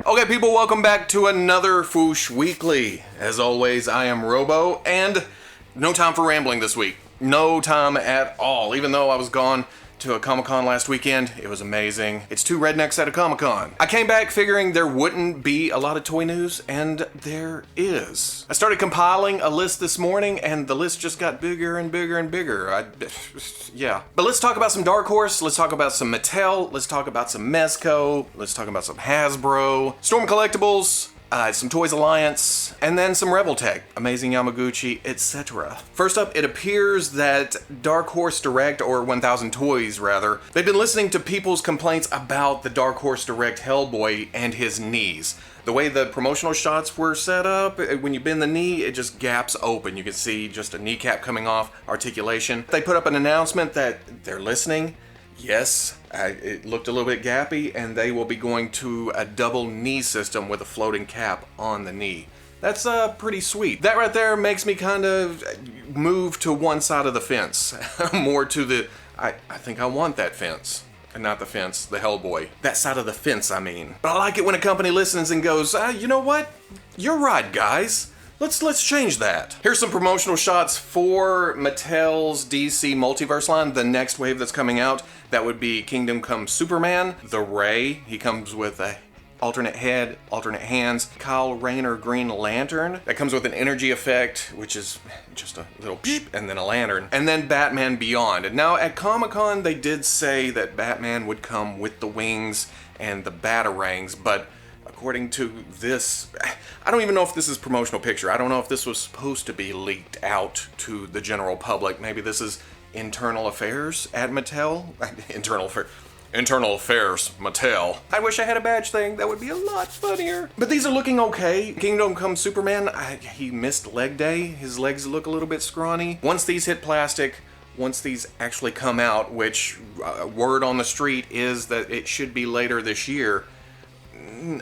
Okay, people, welcome back to another Fwoosh Weekly. As always, I am Robo, and no time for rambling this week. No time at all. Even though I was gone to a Comic-Con last weekend, it was amazing. It's two rednecks at a Comic-Con. I came back figuring there wouldn't be a lot of toy news, and there is. I started compiling a list this morning, and the list just got bigger and bigger and bigger. Yeah. But let's talk about some Dark Horse, let's talk about some Mattel, let's talk about some Mezco, let's talk about some Hasbro, Storm Collectibles, some Toys Alliance, and then some Revoltech, Amazing Yamaguchi, etc. First up, it appears that Dark Horse Direct, or 1000 Toys rather, they've been listening to people's complaints about the Dark Horse Direct Hellboy and his knees. The way the promotional shots were set up, when you bend the knee, it just gaps open. You can see just a kneecap coming off, articulation. They put up an announcement that they're listening. Yes, it looked a little bit gappy, and they will be going to a double knee system with a floating cap on the knee. That's pretty sweet. That right there makes me kind of move to one side of the fence. More to the, I think I want that fence. And not the fence, the Hellboy. That side of the fence, I mean. But I like it when a company listens and goes, you know what? You're right, guys. Let's change that. Here's some promotional shots for Mattel's DC Multiverse line, the next wave that's coming out. That would be Kingdom Come Superman, the Ray. He comes with a alternate head, alternate hands. Kyle Rayner Green Lantern. That comes with an energy effect, which is just a little beep, and then a lantern. And then Batman Beyond. And now at Comic-Con, they did say that Batman would come with the wings and the batarangs, but according to this, I don't even know if this is a promotional picture. I don't know if this was supposed to be leaked out to the general public. Maybe this is internal affairs at Mattel? Internal affairs, Mattel. I wish I had a badge thing. That would be a lot funnier. But these are looking okay. Kingdom Come Superman, he missed leg day. His legs look a little bit scrawny. Once these hit plastic, once these actually come out, which word on the street is that it should be later this year,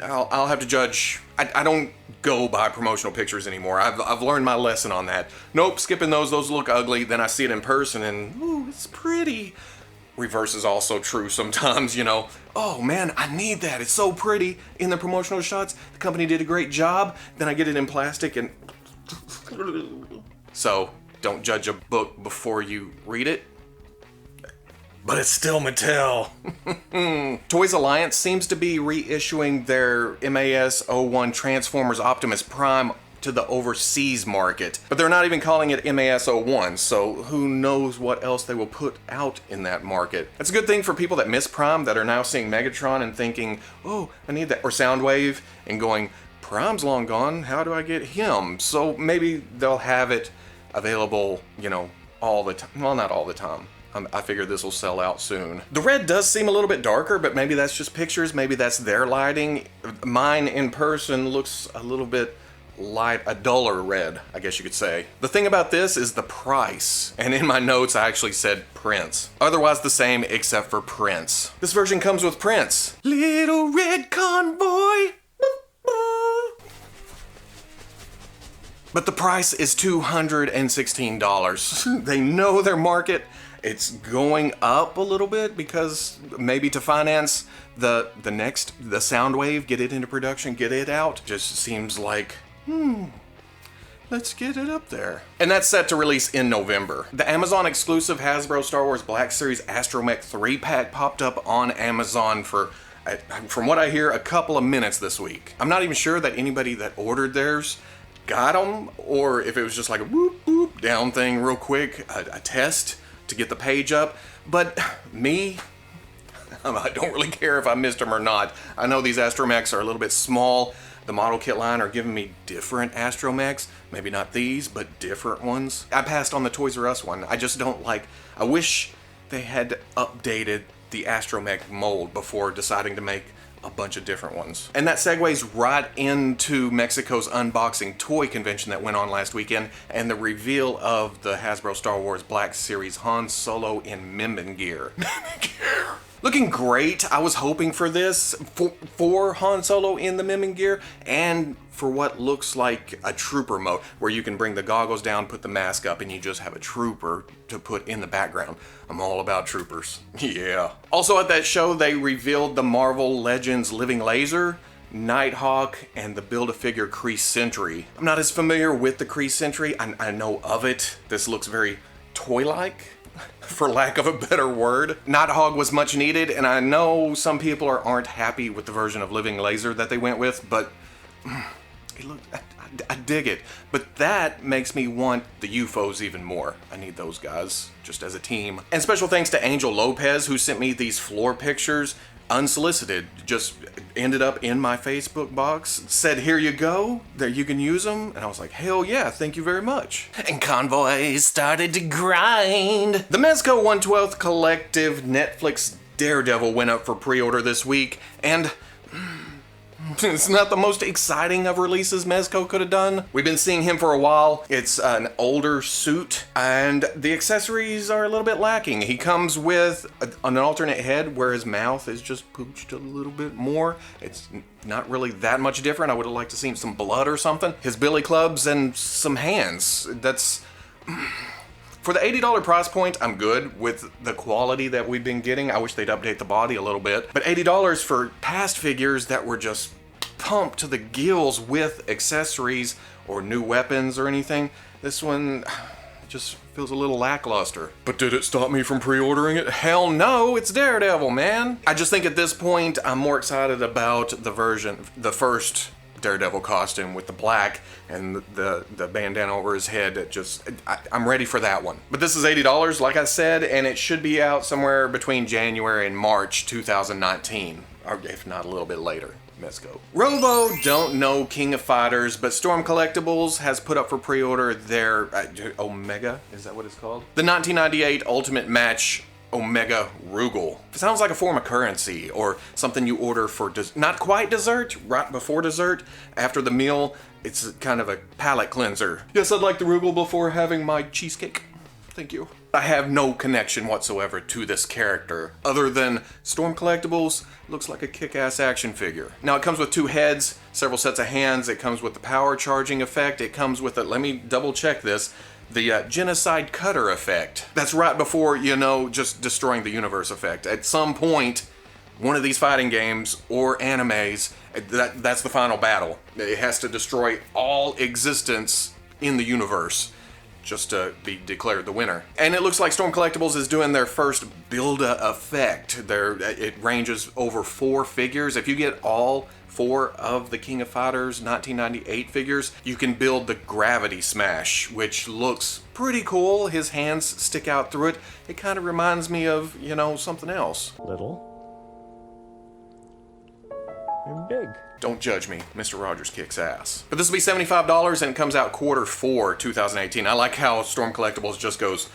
I'll have to judge. I don't go by promotional pictures anymore. I've learned my lesson on that. Nope, skipping those look ugly. Then I see it in person and, ooh, it's pretty. Reverse is also true sometimes, you know. Oh man, I need that. It's so pretty in the promotional shots. The company did a great job. Then I get it in plastic and... So, don't judge a book before you read it. But it's still Mattel. Toys Alliance seems to be reissuing their MAS-01 Transformers Optimus Prime to the overseas market. But they're not even calling it MAS-01, so who knows what else they will put out in that market. That's a good thing for people that miss Prime, that are now seeing Megatron and thinking, oh, I need that. Or Soundwave, and going, Prime's long gone, how do I get him? So maybe they'll have it available, you know, all the time. Well, not all the time. I figure this will sell out soon. The red does seem a little bit darker, but maybe that's just pictures. Maybe that's their lighting. Mine in person looks a little bit light, a duller red, I guess you could say. The thing about this is the price. And in my notes, I actually said Prince. Otherwise the same except for Prince. This version comes with Prince. Little red convoy. But the price is $216. They know their market. It's going up a little bit because maybe to finance the Soundwave, get it into production, get it out. Just seems like, let's get it up there. And that's set to release in November. The Amazon exclusive Hasbro Star Wars Black Series Astromech 3-pack popped up on Amazon for, from what I hear, a couple of minutes this week. I'm not even sure that anybody that ordered theirs got them, or if it was just like a whoop whoop down thing real quick, a test to get the page up. But me, I don't really care if I missed them or not. I know these Astromechs are a little bit small. The model kit line are giving me different Astromechs. Maybe not these, but different ones. I passed on the Toys R Us one. I just don't like, I wish they had updated the Astromech mold before deciding to make a bunch of different ones. And that segues right into Mexico's unboxing toy convention that went on last weekend and the reveal of the Hasbro Star Wars Black Series Han Solo in Mimban gear. Looking great. I was hoping for this, for Han Solo in the Mimban gear, and for what looks like a trooper mode, where you can bring the goggles down, put the mask up, and you just have a trooper to put in the background. I'm all about troopers. Yeah. Also at that show, they revealed the Marvel Legends Living Laser. Nighthawk and the Build-A-Figure Kree Sentry. I'm not as familiar with the Kree Sentry. I know of it. This looks very toy-like, for lack of a better word. Nighthawk was much needed, and I know some people aren't happy with the version of Living Laser that they went with, but it looked, I dig it. But that makes me want the UFOs even more. I need those guys, just as a team. And special thanks to Angel Lopez, who sent me these floor pictures unsolicited, just ended up in my Facebook box, said, here you go, there you can use them, and I was like, hell yeah, thank you very much. And Convoy started to grind. The Mezco 1/12 Collective Netflix Daredevil went up for pre-order this week, and it's not the most exciting of releases Mezco could have done. We've been seeing him for a while. It's an older suit, and the accessories are a little bit lacking. He comes with an alternate head where his mouth is just pooched a little bit more. It's not really that much different. I would have liked to see some blood or something. His billy clubs and some hands. That's... For the $80 price point, I'm good with the quality that we've been getting. I wish they'd update the body a little bit. But $80 for past figures that were just pumped to the gills with accessories or new weapons or anything, this one just feels a little lackluster. But did it stop me from pre-ordering it? Hell no, it's Daredevil, man. I just think at this point, I'm more excited about the first Daredevil costume with the black and the bandana over his head. I'm ready for that one. But this is $80, like I said, and it should be out somewhere between January and March 2019, or if not a little bit later. Mezco. Robo don't know King of Fighters, but Storm Collectibles has put up for pre-order their Omega, is that what it's called? The 1998 Ultimate Match Omega Rugal. It sounds like a form of currency or something you order for not quite dessert, right before dessert, after the meal. It's kind of a palate cleanser. Yes, I'd like the Rugal before having my cheesecake. Thank you. I have no connection whatsoever to this character, other than Storm Collectibles looks like a kick-ass action figure. Now, it comes with 2 heads, several sets of hands, it comes with the power charging effect, it comes with let me double check this, the genocide cutter effect. That's right before, just destroying the universe effect. At some point, one of these fighting games or animes, that's the final battle. It has to destroy all existence in the universe just to be declared the winner. And it looks like Storm Collectibles is doing their first build-a effect. It ranges over 4 figures. If you get all 4 of the King of Fighters 1998 figures, you can build the Gravity Smash, which looks pretty cool. His hands stick out through it. It kind of reminds me of, something else. Little. And big. Don't judge me, Mr. Rogers kicks ass. But this will be $75 and it comes out Q4 2018. I like how Storm Collectibles just goes,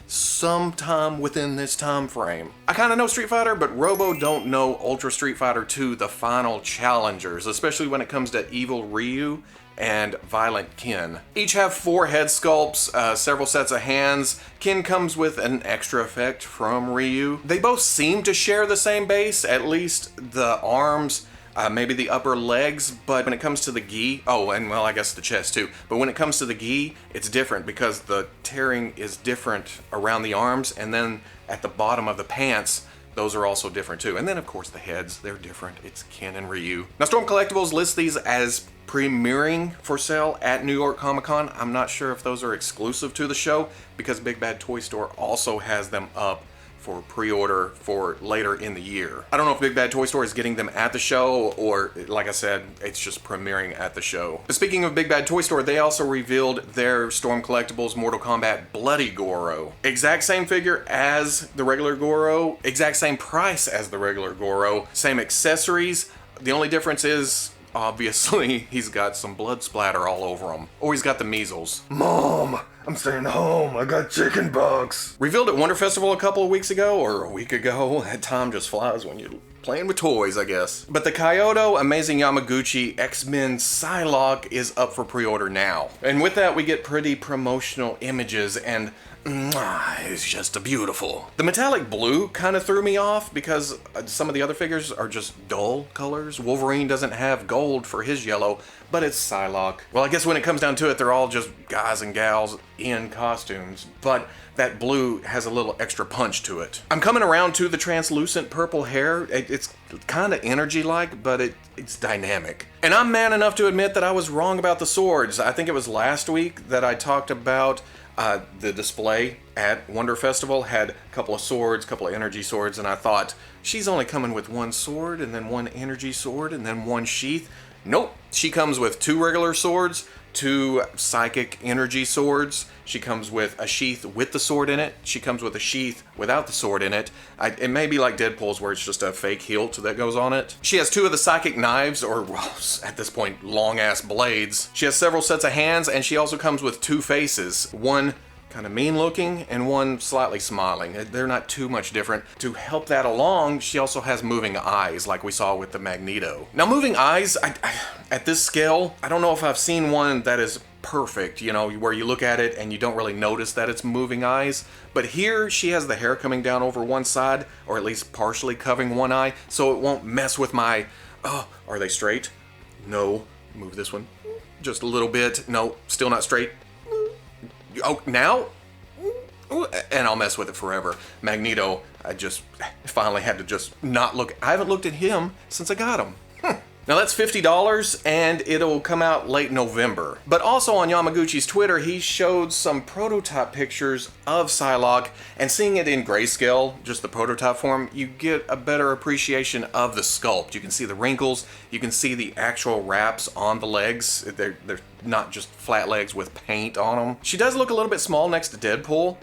sometime within this time frame. I kind of know Street Fighter, but Robo don't know Ultra Street Fighter 2, the final challengers, especially when it comes to Evil Ryu and Violent Ken. Each have 4 head sculpts, several sets of hands. Ken comes with an extra effect from Ryu. They both seem to share the same base, at least the arms, maybe the upper legs, but when it comes to the gi, I guess the chest too, but when it comes to the gi, it's different because the tearing is different around the arms, and then at the bottom of the pants, those are also different too. And then of course the heads, they're different. It's Ken and Ryu. Now Storm Collectibles lists these as premiering for sale at New York Comic Con. I'm not sure if those are exclusive to the show because Big Bad Toy Store also has them up for pre-order for later in the year. I don't know if Big Bad Toy Store is getting them at the show or, like I said, it's just premiering at the show. But speaking of Big Bad Toy Store, they also revealed their Storm Collectibles Mortal Kombat Bloody Goro. Exact same figure as the regular Goro, exact same price as the regular Goro, same accessories. The only difference is, obviously, he's got some blood splatter all over him. Or he's got the measles. Mom, I'm staying home. I got chicken pox. Revealed at Wonder Festival a couple of weeks ago, or a week ago. That time just flies when you're playing with toys, I guess. But the Kyoto Amazing Yamaguchi X-Men Psylocke is up for pre-order now. And with that, we get pretty promotional images, and It's just beautiful. The metallic blue kind of threw me off because some of the other figures are just dull colors. Wolverine doesn't have gold for his yellow, but it's Psylocke. Well, I guess when it comes down to it, they're all just guys and gals in costumes, but that blue has a little extra punch to it. I'm coming around to the translucent purple hair. It's kind of energy-like, but it's dynamic. And I'm man enough to admit that I was wrong about the swords. I think it was last week that I talked about the display at Wonder Festival had a couple of swords, a couple of energy swords, and I thought, she's only coming with one sword, and then one energy sword, and then one sheath. Nope, she comes with 2 regular swords, 2 psychic energy swords. She comes with a sheath with the sword in it. She comes with a sheath without the sword in it. It may be like Deadpool's where it's just a fake hilt that goes on it. She has 2 of the psychic knives, or well, at this point, long-ass blades. She has several sets of hands, and she also comes with 2 faces. One kind of mean looking and one slightly smiling. They're not too much different. To help that along, she also has moving eyes like we saw with the Magneto. Now moving eyes, at this scale, I don't know if I've seen one that is perfect, you know, where you look at it and you don't really notice that it's moving eyes. But here she has the hair coming down over one side, or at least partially covering one eye, so it won't mess with my, are they straight? No. Move this one just a little bit. No, still not straight. Oh, now? And I'll mess with it forever. Magneto, I just finally had to just not look. I haven't looked at him since I got him. Now that's $50, and it'll come out late November. But also on Yamaguchi's Twitter, he showed some prototype pictures of Psylocke, and seeing it in grayscale, just the prototype form, you get a better appreciation of the sculpt. You can see the wrinkles, you can see the actual wraps on the legs. They're not just flat legs with paint on them. She does look a little bit small next to Deadpool.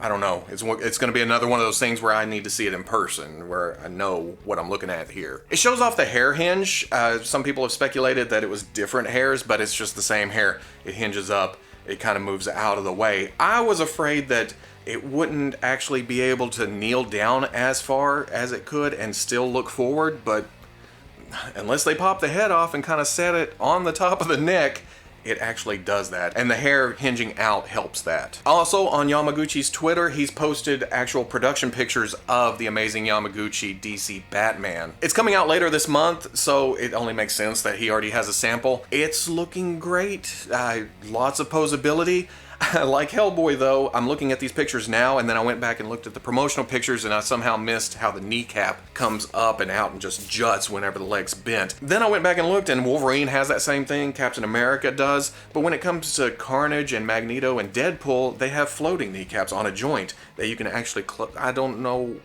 I don't know. It's going to be another one of those things where I need to see it in person, where I know what I'm looking at here. It shows off the hair hinge. Some people have speculated that it was different hairs, but it's just the same hair. It hinges up. It kind of moves out of the way. I was afraid that it wouldn't actually be able to kneel down as far as it could and still look forward, but unless they pop the head off and kind of set it on the top of the neck, it actually does that, and the hair hinging out helps that. Also, on Yamaguchi's Twitter, he's posted actual production pictures of the amazing Yamaguchi DC Batman. It's coming out later this month, so it only makes sense that he already has a sample. It's looking great, lots of posability. Like Hellboy though, I'm looking at these pictures now, and then I went back and looked at the promotional pictures, and I somehow missed how the kneecap comes up and out and just juts whenever the leg's bent. Then I went back and looked, and Wolverine has that same thing, Captain America does, but when it comes to Carnage and Magneto and Deadpool, they have floating kneecaps on a joint that you can actually I don't know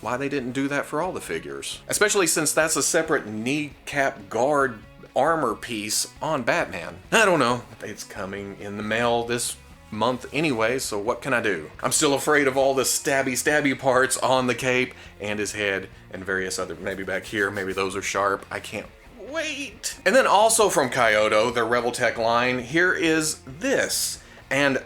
why they didn't do that for all the figures. Especially since that's a separate kneecap guard armor piece on Batman. I don't know. It's coming in the mail this month anyway, so what can I do? I'm still afraid of all the stabby parts on the cape and his head and various other, maybe back here, maybe those are sharp. I can't wait. And then also from Kyoto, their Revoltech line, here is this. And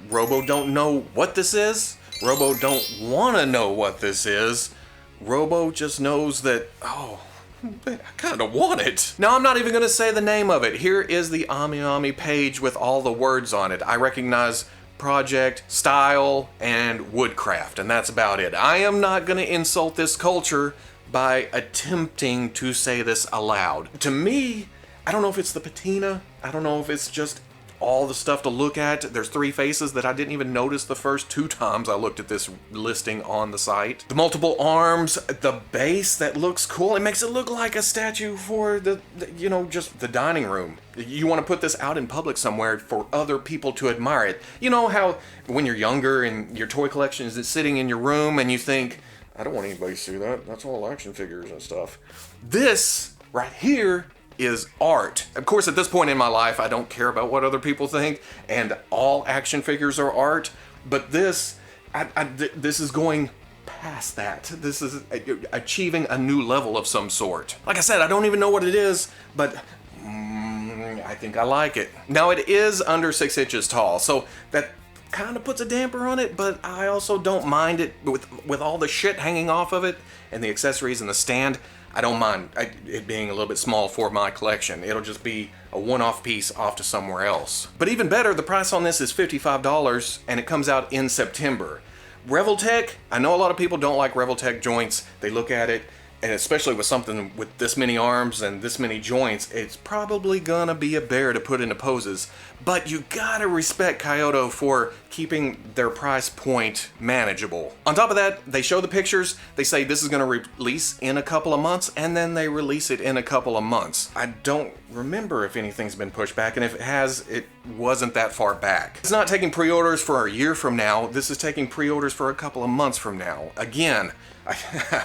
Robo don't know what this is. Robo don't want to know what this is. Robo just knows that, I kind of want it. Now, I'm not even going to say the name of it. Here is the Ami page with all the words on it. I recognize Project, Style, and Woodcraft, and that's about it. I am not going to insult this culture by attempting to say this aloud. To me, I don't know if it's the patina. I don't know if it's just all the stuff to look at. There's 3 faces that I didn't even notice the first 2 times I looked at this listing on the site. The multiple arms, the base that looks cool. It makes it look like a statue for just the dining room. You want to put this out in public somewhere for other people to admire it. You know how when you're younger and your toy collection is sitting in your room and you think, I don't want anybody to see that. That's all action figures and stuff. This right here is art. Of course, at this point in my life, I don't care about what other people think, and all action figures are art, but this is going past that. This is achieving a new level of some sort. Like I said, I don't even know what it is, but I think I like it. Now, it is under 6 inches tall, so that kind of puts a damper on it, but I also don't mind it with all the shit hanging off of it and the accessories and the stand. I don't mind it being a little bit small for my collection. It'll just be a one-off piece off to somewhere else. But even better, the price on this is $55 and it comes out in September. Revoltech, I know a lot of people don't like Revoltech joints. They look at it, and especially with something with this many arms and this many joints, it's probably gonna be a bear to put into poses. But you gotta respect Kyoto for keeping their price point manageable. On top of that, they show the pictures, they say this is gonna release in a couple of months, and then they release it in a couple of months. I don't remember if anything's been pushed back, and if it has, it wasn't that far back. It's not taking pre-orders for a year from now, this is taking pre-orders for a couple of months from now. Again, I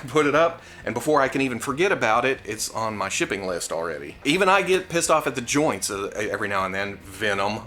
put it up, and before I can even forget about it, it's on my shipping list already. Even I get pissed off at the joints every now and then, Venom.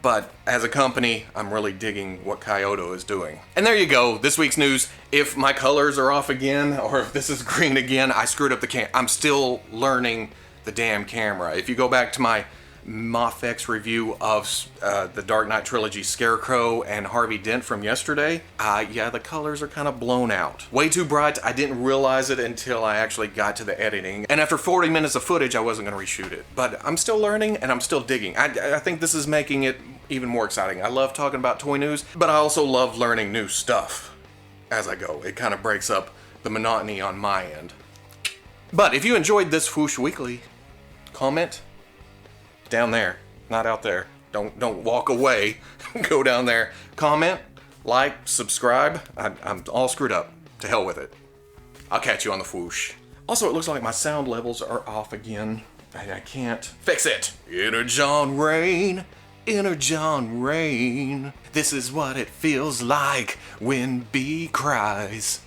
But as a company, I'm really digging what Kyoto is doing. And there you go, this week's news. If my colors are off again, or if this is green again, I screwed up the camera. I'm still learning the damn camera. If you go back to my Mofx review of the Dark Knight Trilogy Scarecrow and Harvey Dent from yesterday, yeah, the colors are kind of blown out. Way too bright. I didn't realize it until I actually got to the editing. And after 40 minutes of footage, I wasn't going to reshoot it. But I'm still learning and I'm still digging. I think this is making it even more exciting. I love talking about toy news, but I also love learning new stuff as I go. It kind of breaks up the monotony on my end. But if you enjoyed this Fwoosh Weekly, comment down there, not out there. Don't walk away. Go down there. Comment, like, subscribe. I'm all screwed up. To hell with it. I'll catch you on the Fwoosh. Also, it looks like my sound levels are off again. I can't fix it. Inner John Rain. Inner John Rain. This is what it feels like when B cries.